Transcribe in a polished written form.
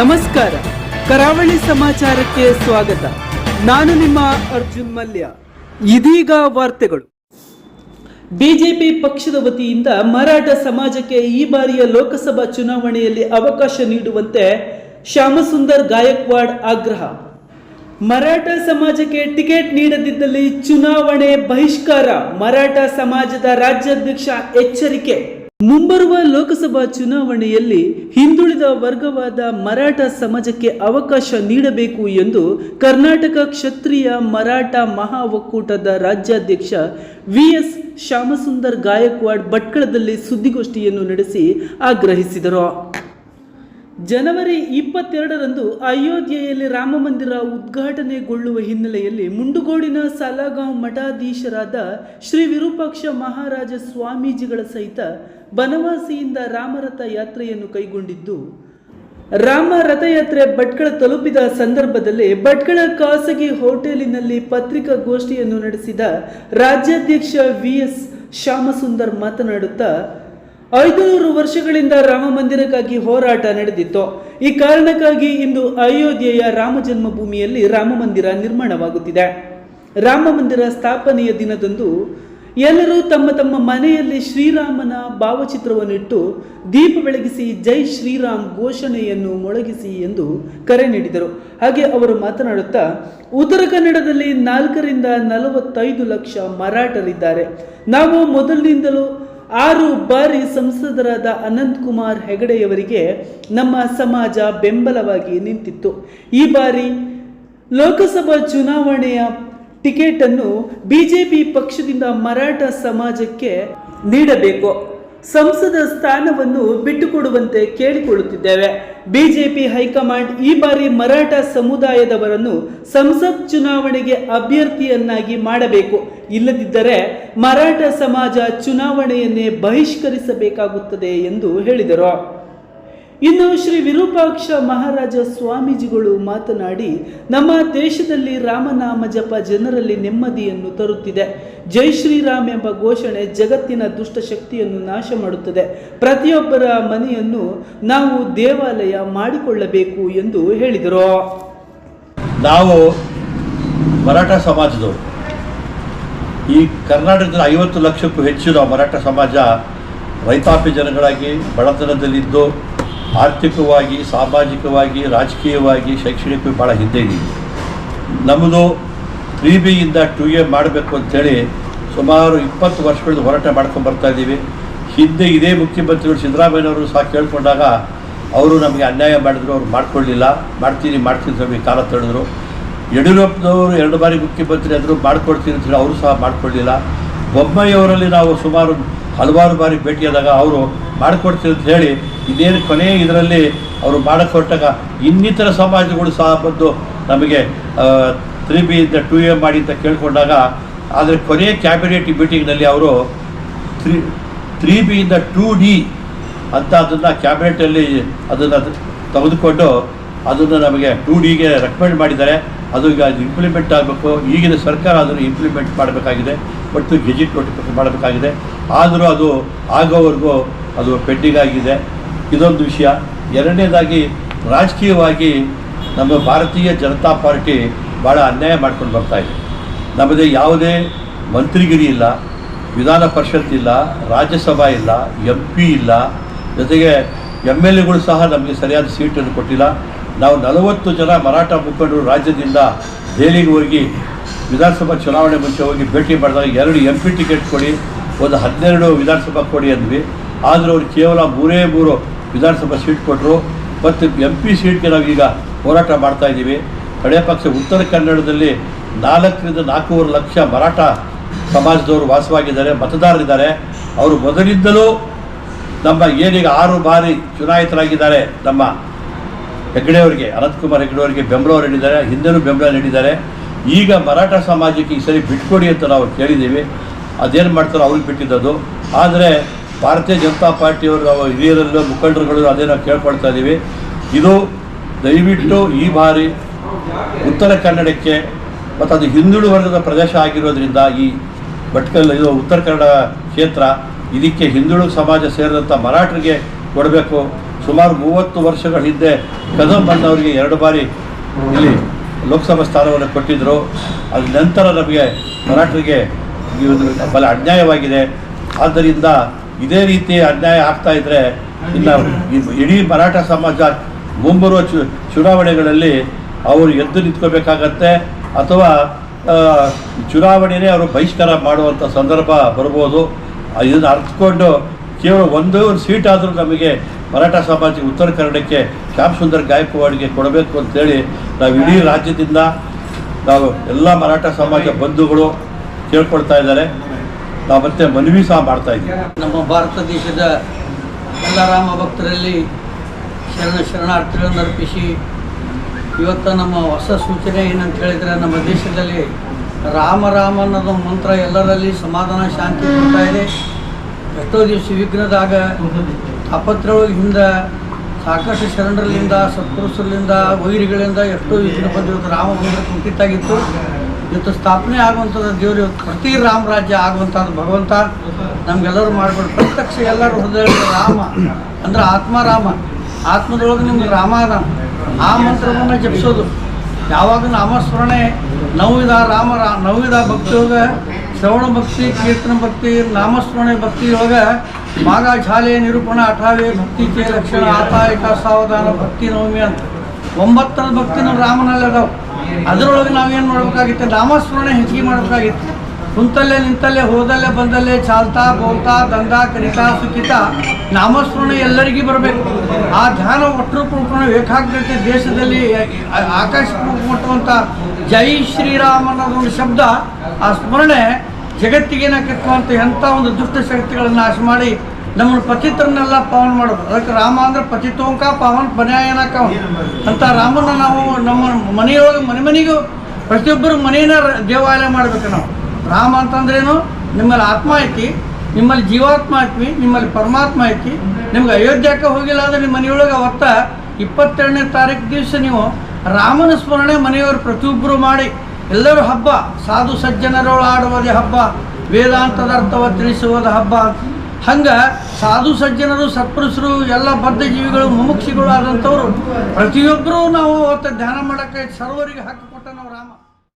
ನಮಸ್ಕಾರ, ಕರಾವಳಿ ಸಮಾಚಾರಕ್ಕೆ ಸ್ವಾಗತ. ನಾನು ನಿಮ್ಮ ಅರ್ಜುನ್ ಮಲ್ಯ. ಇದೀಗ ವಾರ್ತೆಗಳು. ಬಿಜೆಪಿ ಪಕ್ಷದ ವತಿಯಿಂದ ಮರಾಠ ಸಮಾಜಕ್ಕೆ ಈ ಬಾರಿಯ ಲೋಕಸಭಾ ಚುನಾವಣೆಯಲ್ಲಿ ಅವಕಾಶ ನೀಡುವಂತೆ ಶ್ಯಾಮಸುಂದರ್ ಗಾಯಕ್ವಾಡ್ ಆಗ್ರಹ. ಮರಾಠ ಸಮಾಜಕ್ಕೆ ಟಿಕೆಟ್ ನೀಡದಿದ್ದಲ್ಲಿ ಚುನಾವಣೆ ಬಹಿಷ್ಕಾರ. ಮರಾಠ ಸಮಾಜದ ರಾಜ್ಯಾಧ್ಯಕ್ಷ ಎಚ್ಚರಿಕೆ. ಮುಂಬರುವ ಲೋಕಸಭಾ ಚುನಾವಣೆಯಲ್ಲಿ ಹಿಂದುಳಿದ ವರ್ಗವಾದ ಮರಾಠ ಸಮಾಜಕ್ಕೆ ಅವಕಾಶ ನೀಡಬೇಕು ಎಂದು ಕರ್ನಾಟಕ ಕ್ಷತ್ರಿಯ ಮರಾಠ ಮಹಾ ಒಕ್ಕೂಟದ ರಾಜ್ಯಾಧ್ಯಕ್ಷ ವಿ.ಎಸ್. ಶ್ಯಾಮಸುಂದರ್ ಗಾಯಕ್ವಾಡ್ ಭಟ್ಕಳದಲ್ಲಿ ಸುದ್ದಿಗೋಷ್ಠಿಯನ್ನು ನಡೆಸಿ ಆಗ್ರಹಿಸಿದರು. ಜನವರಿ 22ರಂದು ಅಯೋಧ್ಯೆಯಲ್ಲಿ ರಾಮ ಮಂದಿರ ಉದ್ಘಾಟನೆಗೊಳ್ಳುವ ಹಿನ್ನೆಲೆಯಲ್ಲಿ ಮುಂಡುಗೋಡಿನ ಸಾಲಗಾಂವ್ ಮಠಾಧೀಶರಾದ ಶ್ರೀ ವಿರೂಪಾಕ್ಷ ಮಹಾರಾಜ ಸ್ವಾಮೀಜಿಗಳ ಸಹಿತ ಬನವಾಸಿಯಿಂದ ರಾಮರಥ ಯಾತ್ರೆಯನ್ನು ಕೈಗೊಂಡಿದ್ದು, ರಾಮ ರಥಯಾತ್ರೆ ಭಟ್ಕಳ ತಲುಪಿದ ಸಂದರ್ಭದಲ್ಲಿ ಭಟ್ಕಳ ಖಾಸಗಿ ಹೋಟೆಲಿನಲ್ಲಿ ಪತ್ರಿಕಾಗೋಷ್ಠಿಯನ್ನು ನಡೆಸಿದ ರಾಜ್ಯಾಧ್ಯಕ್ಷ ವಿ.ಎಸ್. ಶ್ಯಾಮಸುಂದರ್ ಮಾತನಾಡುತ್ತಾ, 500 ವರ್ಷಗಳಿಂದ ರಾಮ ಮಂದಿರಕ್ಕಾಗಿ ಹೋರಾಟ ನಡೆದಿತ್ತು. ಈ ಕಾರಣಕ್ಕಾಗಿ ಇಂದು ಅಯೋಧ್ಯೆಯ ರಾಮ ಜನ್ಮಭೂಮಿಯಲ್ಲಿ ರಾಮ ಮಂದಿರ ನಿರ್ಮಾಣವಾಗುತ್ತಿದೆ. ರಾಮ ಮಂದಿರ ಸ್ಥಾಪನೆಯ ದಿನದಂದು ಎಲ್ಲರೂ ತಮ್ಮ ತಮ್ಮ ಮನೆಯಲ್ಲಿ ಶ್ರೀರಾಮನ ಭಾವಚಿತ್ರವನ್ನಿಟ್ಟು ದೀಪ ಬೆಳಗಿಸಿ ಜೈ ಶ್ರೀರಾಮ್ ಘೋಷಣೆಯನ್ನು ಮೊಳಗಿಸಿ ಎಂದು ಕರೆ ನೀಡಿದರು. ಹಾಗೆ ಅವರು ಮಾತನಾಡುತ್ತಾ, ಉತ್ತರ ಕನ್ನಡದಲ್ಲಿ 4 ರಿಂದ 45 ಲಕ್ಷ ಮರಾಠರಿದ್ದಾರೆ. ನಾವು ಮೊದಲಿನಿಂದಲೂ 6 ಬಾರಿ ಸಂಸದರಾದ ಅನಂತ್ ಕುಮಾರ್ ಹೆಗಡೆಯವರಿಗೆ ನಮ್ಮ ಸಮಾಜ ಬೆಂಬಲವಾಗಿ ನಿಂತಿತ್ತು. ಈ ಬಾರಿ ಲೋಕಸಭಾ ಚುನಾವಣೆಯ ಟಿಕೆಟ್ ಅನ್ನು ಬಿಜೆಪಿ ಪಕ್ಷದಿಂದ ಮರಾಠ ಸಮಾಜಕ್ಕೆ ನೀಡಬೇಕು. ಸಂಸದ ಸ್ಥಾನವನ್ನು ಬಿಟ್ಟುಕೊಡುವಂತೆ ಕೇಳಿಕೊಳ್ಳುತ್ತಿದ್ದೇವೆ. ಬಿಜೆಪಿ ಹೈಕಮಾಂಡ್ ಈ ಬಾರಿ ಮರಾಠ ಸಮುದಾಯದವರನ್ನು ಸಂಸತ್ ಚುನಾವಣೆಗೆ ಅಭ್ಯರ್ಥಿಯನ್ನಾಗಿ ಮಾಡಬೇಕು. ಇಲ್ಲದಿದ್ದರೆ ಮರಾಠ ಸಮಾಜ ಚುನಾವಣೆಯನ್ನೇ ಬಹಿಷ್ಕರಿಸಬೇಕಾಗುತ್ತದೆ ಎಂದು ಹೇಳಿದರು. ಇನ್ನು ಶ್ರೀ ವಿರೂಪಾಕ್ಷ ಮಹಾರಾಜ ಸ್ವಾಮೀಜಿಗಳು ಮಾತನಾಡಿ, ನಮ್ಮ ದೇಶದಲ್ಲಿ ರಾಮನಾಮ ಜಪ ಜನರಲ್ಲಿ ನೆಮ್ಮದಿಯನ್ನು ತರುತ್ತಿದೆ. ಜೈ ಶ್ರೀರಾಮ್ ಎಂಬ ಘೋಷಣೆ ಜಗತ್ತಿನ ದುಷ್ಟಶಕ್ತಿಯನ್ನು ನಾಶ ಮಾಡುತ್ತದೆ. ಪ್ರತಿಯೊಬ್ಬರ ಮನೆಯನ್ನು ನಾವು ದೇವಾಲಯ ಮಾಡಿಕೊಳ್ಳಬೇಕು ಎಂದು ಹೇಳಿದರು. ನಾವು ಮರಾಠ ಸಮಾಜದವರು ಈ ಕರ್ನಾಟಕದ 50 ಲಕ್ಷಕ್ಕೂ ಹೆಚ್ಚು ನಾವು ಮರಾಠ ಸಮಾಜ ರೈತಾಪಿ ಜನಗಳಾಗಿ ಬಡತನದಲ್ಲಿದ್ದು ಆರ್ಥಿಕವಾಗಿ, ಸಾಮಾಜಿಕವಾಗಿ, ರಾಜಕೀಯವಾಗಿ, ಶೈಕ್ಷಣಿಕವಾಗಿ ಭಾಳ ಹಿಂದೆ ಇದ್ದೀವಿ. ನಮ್ಮದು 3Bಯಿಂದ 2A ಮಾಡಬೇಕು ಅಂಥೇಳಿ ಸುಮಾರು 20 ವರ್ಷಗಳಿಂದ ಹೋರಾಟ ಮಾಡ್ಕೊಂಡು ಬರ್ತಾ ಇದ್ದೀವಿ. ಹಿಂದೆ ಇದೇ ಮುಖ್ಯಮಂತ್ರಿಗಳು ಸಿದ್ದರಾಮಯ್ಯನವರು ಸಹ ಕೇಳ್ಕೊಂಡಾಗ ಅವರು ನಮಗೆ ಅನ್ಯಾಯ ಮಾಡಿದ್ರು, ಅವ್ರು ಮಾಡ್ಕೊಳ್ಳಿಲ್ಲ. ಮಾಡ್ತೀನಿ ನಮಗೆ ಕಾಲ ತಡೆದ್ರು. ಯಡಿಯೂರಪ್ಪನವರು 2 ಬಾರಿ ಮುಖ್ಯಮಂತ್ರಿ ಆದರೂ ಮಾಡ್ಕೊಡ್ತೀನಿ ಅಂತ ಹೇಳಿ ಅವರು ಸಹ ಮಾಡ್ಕೊಳ್ಳಿಲ್ಲ. ಬೊಮ್ಮಾಯಿಯವರಲ್ಲಿ ನಾವು ಸುಮಾರು ಹಲವಾರು ಬಾರಿ ಭೇಟಿಯಾದಾಗ ಅವರು ಮಾಡಿಕೊಡ್ತೀವಿ ಅಂತ ಹೇಳಿ ಇದೇನು ಕೊನೆ ಇದರಲ್ಲಿ ಅವರು ಮಾಡಿಕೊಟ್ಟಾಗ ಇನ್ನಿತರ ಸಮಾಜಗಳು ಸಹ ಬಂದು ನಮಗೆ 3Bಯಿಂದ 2A ಮಾಡಿ ಅಂತ ಕೇಳಿಕೊಂಡಾಗ, ಆದರೆ ಕೊನೆಯ ಕ್ಯಾಬಿನೆಟ್ ಮೀಟಿಂಗ್ನಲ್ಲಿ ಅವರು 3Bಯಿಂದ 2D ಅಂತ ಅದನ್ನು ಕ್ಯಾಬಿನೆಟಲ್ಲಿ ಅದನ್ನು ತೆಗೆದುಕೊಂಡು ಅದನ್ನು ನಮಗೆ 2Dಗೆ ರೆಕಮೆಂಡ್ ಮಾಡಿದ್ದಾರೆ. ಅದು ಈಗ ಇಂಪ್ಲಿಮೆಂಟ್ ಆಗಬೇಕು. ಈಗಿನ ಸರ್ಕಾರ ಅದನ್ನು ಇಂಪ್ಲಿಮೆಂಟ್ ಮಾಡಬೇಕಾಗಿದೆ ಮತ್ತು ಗೆಜೆಟ್ ನೋಟಿಫಿಕೇಶನ್ ಮಾಡಬೇಕಾಗಿದೆ. ಆದರೂ ಅದು ಆಗೋವರೆಗೂ ಅದು ಪೆಂಡಿಂಗ್ ಆಗಿದೆ. ಇದೊಂದು ವಿಷಯ. ಎರಡನೇದಾಗಿ, ರಾಜಕೀಯವಾಗಿ ನಮ್ಮ ಭಾರತೀಯ ಜನತಾ ಪಾರ್ಟಿ ಭಾಳ ಅನ್ಯಾಯ ಮಾಡ್ಕೊಂಡು ಬರ್ತಾಯಿದೆ. ನಮ್ಮದೇ ಯಾವುದೇ ಮಂತ್ರಿಗಿರಿ ಇಲ್ಲ, ವಿಧಾನ ಪರಿಷತ್ ಇಲ್ಲ, ರಾಜ್ಯಸಭಾ ಇಲ್ಲ, MP ಇಲ್ಲ, ಜೊತೆಗೆ MLAಗಳು ಸಹ ನಮಗೆ ಸರಿಯಾದ ಸೀಟನ್ನು ಕೊಟ್ಟಿಲ್ಲ. ನಾವು 40 ಜನ ಮರಾಠ ಮುಖಂಡರು ರಾಜ್ಯದಿಂದ ದೆಹಲಿಗೆ ಹೋಗಿ ವಿಧಾನಸಭಾ ಚುನಾವಣೆ ಮುಂಚೆ ಹೋಗಿ ಭೇಟಿ ಮಾಡಿದಾಗ 2 MP ಟಿಕೆಟ್ ಕೊಡಿ, ಒಂದು 12 ವಿಧಾನಸಭಾ ಕೊಡಿ ಅಂದ್ವಿ. ಆದರೂ ಅವರು ಕೇವಲ 3 ವಿಧಾನಸಭಾ ಸೀಟ್ ಕೊಟ್ಟರು. ಮತ್ತು MP ಸೀಟ್ಗೆ ನಾವೀಗ ಹೋರಾಟ ಮಾಡ್ತಾಯಿದ್ದೀವಿ. ಕಡೆ ಪಕ್ಷ ಉತ್ತರ ಕನ್ನಡದಲ್ಲಿ 4 ರಿಂದ 4.5 ಲಕ್ಷ ಮರಾಠ ಸಮಾಜದವರು ವಾಸವಾಗಿದ್ದಾರೆ, ಮತದಾರರಿದ್ದಾರೆ. ಅವರು ಮೊದಲಿಂದಲೂ ನಮ್ಮ ಏನೀಗ 6 ಬಾರಿ ಚುನಾಯಿತರಾಗಿದ್ದಾರೆ ನಮ್ಮ ಹೆಗ್ಡೆಯವರಿಗೆ, ಅನಂತಕುಮಾರ್ ಹೆಗ್ಡೆಯವರಿಗೆ ಬೆಂಬಲ ನೀಡಿದ್ದಾರೆ, ಹಿಂದೆನೂ ಬೆಂಬಲ ನೀಡಿದ್ದಾರೆ. ಈಗ ಮರಾಠ ಸಮಾಜಕ್ಕೆ ಈ ಸರಿ ಬಿಟ್ಕೊಡಿ ಅಂತ ನಾವು ಕೇಳಿದ್ದೀವಿ. ಅದೇನು ಮಾಡ್ತಾರೋ ಅವ್ರಿಗೆ ಬಿಟ್ಟಿದ್ದದು. ಆದರೆ ಭಾರತೀಯ ಜನತಾ ಪಾರ್ಟಿಯವರು ನಾವು ಹಿರಿಯರಲ್ಲೂ ಮುಖಂಡರುಗಳು ಅದೇ ನಾವು ಕೇಳ್ಕೊಳ್ತಾ ಇದ್ದೀವಿ. ಇದು ದಯವಿಟ್ಟು ಈ ಬಾರಿ ಉತ್ತರ ಕನ್ನಡಕ್ಕೆ ಮತ್ತು ಅದು ಹಿಂದುಳಿದ ವರ್ಗದ ಪ್ರದೇಶ ಆಗಿರೋದ್ರಿಂದ ಈ ಭಟ್ಕಲ್ ಇದು ಉತ್ತರ ಕನ್ನಡ ಕ್ಷೇತ್ರ, ಇದಕ್ಕೆ ಹಿಂದುಳಿದ ಸಮಾಜ ಸೇರಿದಂಥ ಮರಾಠರಿಗೆ ಕೊಡಬೇಕು. ಸುಮಾರು 30 ವರ್ಷಗಳ ಹಿಂದೆ ಕದಂ ಬಂದವರಿಗೆ 2 ಬಾರಿ ಇಲ್ಲಿ ಲೋಕಸಭಾ ಸ್ಥಾನವನ್ನು ಕೊಟ್ಟಿದ್ದರು. ಅದ ನಂತರ ನಮಗೆ ಮರಾಠರಿಗೆ ಇದು ಬಹಳ ಅನ್ಯಾಯವಾಗಿದೆ. ಆದ್ದರಿಂದ ಇದೇ ರೀತಿ ಅನ್ಯಾಯ ಆಗ್ತಾ ಇದ್ದರೆ ಇನ್ನು ಇಡೀ ಮರಾಠ ಸಮಾಜ ಮುಂಬರುವ ಚುನಾವಣೆಗಳಲ್ಲಿ ಅವರು ಎದ್ದು ನಿಂತ್ಕೋಬೇಕಾಗತ್ತೆ, ಅಥವಾ ಚುನಾವಣೆಯೇ ಅವರು ಬಹಿಷ್ಕಾರ ಮಾಡುವಂಥ ಸಂದರ್ಭ ಬರ್ಬೋದು. ಇದನ್ನು ಅರ್ಥಕೊಂಡು ಕೇವಲ ಒಂದು ಸೀಟ್ ಆದರೂ ನಮಗೆ ಮರಾಠ ಸಮಾಜಕ್ಕೆ ಉತ್ತರ ಕನ್ನಡಕ್ಕೆ ಶ್ಯಾಮ್ ಸುಂದರ್ ಗಾಯಕ್ವಾಡ್ಗೆ ಕೊಡಬೇಕು ಅಂತೇಳಿ ನಾವು ಇಡೀ ರಾಜ್ಯದಿಂದ ನಾವು ಎಲ್ಲ ಮರಾಠ ಸಮಾಜ ಬಂಧುಗಳು ಕೇಳ್ಕೊಳ್ತಾ ಇದ್ದಾರೆ. ನಾವು ಮತ್ತೆ ಮನವಿ ಸಹ ಮಾಡ್ತಾ ಇದ್ದೀವಿ. ನಮ್ಮ ಭಾರತ ದೇಶದ ಎಲ್ಲ ರಾಮ ಭಕ್ತರಲ್ಲಿ ಶರಣಾರ್ಥಿಗಳನ್ನು ಅರ್ಪಿಸಿ ಇವತ್ತು ನಮ್ಮ ಹೊಸ ಸೂಚನೆ ಏನಂತ ಹೇಳಿದರೆ, ನಮ್ಮ ದೇಶದಲ್ಲಿ ರಾಮ ರಾಮ ಅನ್ನೋದು ಮಂತ್ರ ಎಲ್ಲರಲ್ಲಿ ಸಮಾಧಾನ ಶಾಂತಿ ಕೊಡ್ತಾ ಇದೆ. ಎಷ್ಟೋ ದಿವಸ ವಿಘ್ನದಾಗ ತಾಪತ್ರೊಳಗೆ ಹಿಂದೆ ಸಾಕಷ್ಟು ಶರಣರಲ್ಲಿಂದ ಸತ್ಪುರುಷರಿಂದ ವೈರಿಗಳಿಂದ ಎಷ್ಟೋ ವಿಘ್ನ ಬಂದಿರೋದು. ರಾಮ ಮಂದಿರ ಕುಂಠಿತಾಗಿತ್ತು. ಇವತ್ತು ಸ್ಥಾಪನೆ ಆಗುವಂಥದ್ದು ದೇವರು ಇವತ್ತು ಪ್ರತಿ ರಾಮ ರಾಜ್ಯ ಆಗುವಂಥದ್ದು ಭಗವಂತ ನಮಗೆಲ್ಲರೂ ಮಾಡಿಬಿಟ್ಟು ಪ್ರತ್ಯಕ್ಷ ಎಲ್ಲರೂ ಹೃದಯ ರಾಮ ಅಂದ್ರೆ ಆತ್ಮರಾಮ, ಆತ್ಮದೊಳಗೆ ನಿಮ್ಗೆ ರಾಮ ಆ ಮಂತ್ರವನ್ನು ಜಪಿಸೋದು. ಯಾವಾಗ ನಾಮಸ್ಮರಣೆ ನವವಿಧ ನವವಿಧ ಭಕ್ತಿಯೊಳಗೆ ಶ್ರವಣ ಭಕ್ತಿ, ಕೀರ್ತನ ಭಕ್ತಿ, ನಾಮಸ್ಮರಣೆ ಭಕ್ತಿಯೊಳಗೆ ಮಾಗ ಝಾಲೆ ನಿರೂಪಣ ಅಠಾವೆ ಭಕ್ತಿ ಚೇ ಲಕ್ಷಣ ಆತಾಯಿಕ ಸಾವಧಾನ ಭಕ್ತಿ ನವಮಿ ಅಂತ 9 ಭಕ್ತಿ ನಮ್ಮ ರಾಮನಲ್ಲಿ ಅದಾವೆ. ಅದರೊಳಗೆ ನಾವೇನು ಮಾಡಬೇಕಾಗಿತ್ತು? ನಾಮಸ್ಮರಣೆ ಹೆಚ್ಚಿಗೆ ಮಾಡಬೇಕಾಗಿತ್ತು. ಕುಂತಲ್ಲೇ ನಿಂತಲ್ಲೇ ಹೋದಲ್ಲೇ ಬಂದಲ್ಲೇ ಚಾಲ್ತಾ ಬೋಲ್ತಾ ದಂದ ಕರಿತಾ ಸುಖಿತ ನಾಮಸ್ಮರಣೆ ಎಲ್ಲರಿಗೂ ಬರಬೇಕು. ಆ ಧ್ಯಾನ ಒಟ್ಟರು ಕುಳ್ಕೊಂಡು ಏಕಾಗ್ರತೆ ದೇಶದಲ್ಲಿ ಆಕಾಶ ಮುಟ್ಟುವಂಥ ಜೈ ಶ್ರೀರಾಮ್ ಅನ್ನೋದೊಂದು ಶಬ್ದ, ಆ ಸ್ಮರಣೆ ಜಗತ್ತಿಗೆ ಕಟ್ಟುವಂಥ ಎಂಥ ಒಂದು ದುಷ್ಟ ಶಕ್ತಿಗಳನ್ನು ನಾಶ ಮಾಡಿ ನಮ್ಮನ್ನು ಪತಿತರನ್ನೆಲ್ಲ ಪಾವನ ಮಾಡೋದು. ಅದಕ್ಕೆ ರಾಮ ಅಂದರೆ ಪತಿತೋಂಕ ಪಾವನ್ ಬನ್ಯಾಯನ ಕವನ್ ಅಂತ ರಾಮನ ನಾವು ನಮ್ಮ ಮನೆಯೊಳಗೆ ಮನೆಗೂ ಪ್ರತಿಯೊಬ್ಬರು ಮನೆಯನ್ನ ದೇವಾಲಯ ಮಾಡಬೇಕು. ನಾವು ರಾಮ ಅಂತಂದ್ರೇನು? ನಿಮ್ಮಲ್ಲಿ ಆತ್ಮ ಐತಿ, ನಿಮ್ಮಲ್ಲಿ ಜೀವಾತ್ಮ ಐತಿ, ನಿಮ್ಮಲ್ಲಿ ಪರಮಾತ್ಮ ಐತಿ. ನಿಮ್ಗೆ ಅಯೋಧ್ಯಕ್ಕೆ ಹೋಗಿಲ್ಲ ಅಂದರೆ ನಿಮ್ಮ ಮನೆಯೊಳಗೆ ಅವತ್ತ 22ನೇ ತಾರೀಕು ದಿವಸ ನೀವು ರಾಮನ ಸ್ಮರಣೆ ಮನೆಯವರು ಪ್ರತಿಯೊಬ್ಬರು ಮಾಡಿ ಎಲ್ಲರೂ ಹಬ್ಬ. ಸಾಧು ಸಜ್ಜನರೊಳು ಆಡುವುದೇ ಹಬ್ಬ, ವೇದಾಂತದ ಅರ್ಥವ ತಿಳಿಸುವುದು ಹಬ್ಬ. ಹಂಗೆ ಸಾಧು ಸಜ್ಜನರು ಸತ್ಪುರುಷರು ಎಲ್ಲ ಬದ್ಧ ಜೀವಿಗಳು ಮುಮುಕ್ಷಿಗಳು ಆದಂಥವ್ರು ಪ್ರತಿಯೊಬ್ಬರೂ ನಾವು ಅವತ್ತು ಧ್ಯಾನ ಮಾಡೋಕ್ಕೆ ಸರ್ವರಿಗೆ ಹಕ್ಕು